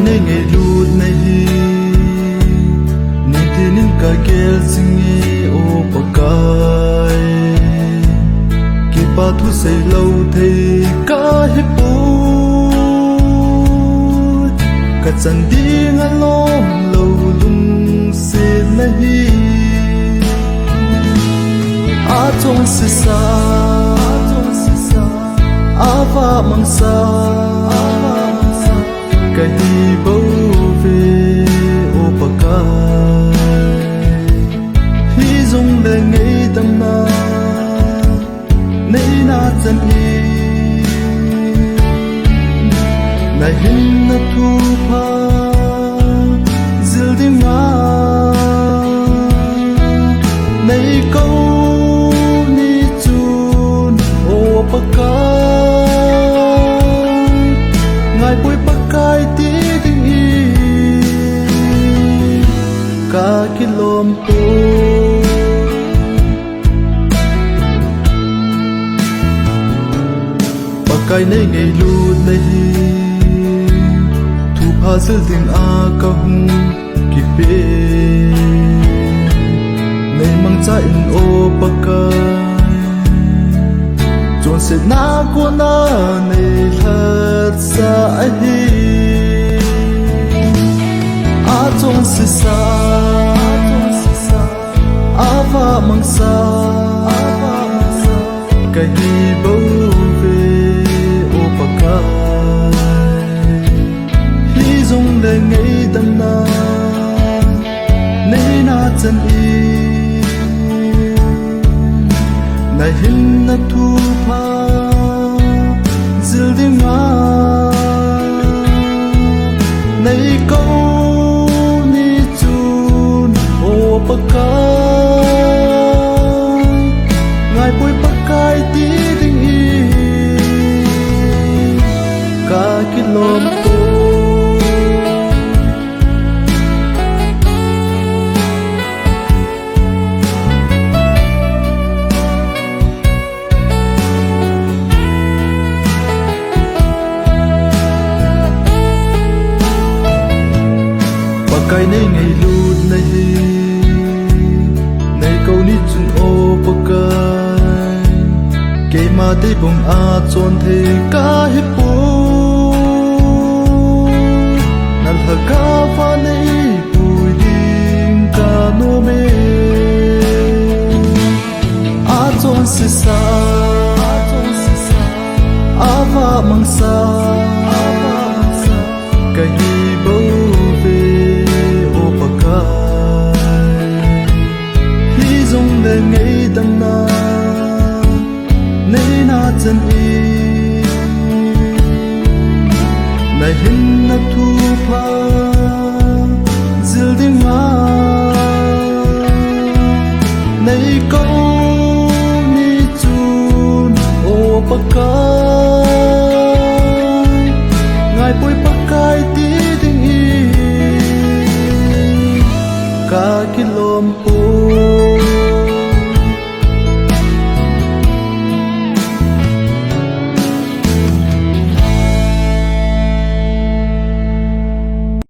nay ngày lụt này ni tin cả kel singi o pakai ki pa thu sei lâu thei ka hi pu ka chan ding a lom lo lung se nahi a chong se sa ava mang sa cái đi bầu về ô pakai hi dung để nghĩ tâm na nay na chân đi này hin na thu pha dil đi nga này câu ni chun ô pakai ngài bôi pakai tí tình y cả cái lom tô pakai này ngày lụt này thu pha sel tình a ka hung ki pe này mang cha in ô pakai chọn sẽ na của na này thật xa hi a chọn sẽ xa a va mang xa cái đi bầu về ô pakai hi dung để nghĩ tâm na nay na chân y này hin na thu pha dil đi nga này câu ni chun ô pakai ngài bôi pakai tí tình y cả cái lom tô pakai nay ngày lụt này này câu ni chun ô pakai ke ma te bong a chon the ka hi pu nal ha ka fa nei pui ding ka no me a chon se sa a va mang sa ka hi bo để nghĩ tâm na nay na chân y này hin na thu pha dil đi nga này câu ni chun ô pakai ngài bôi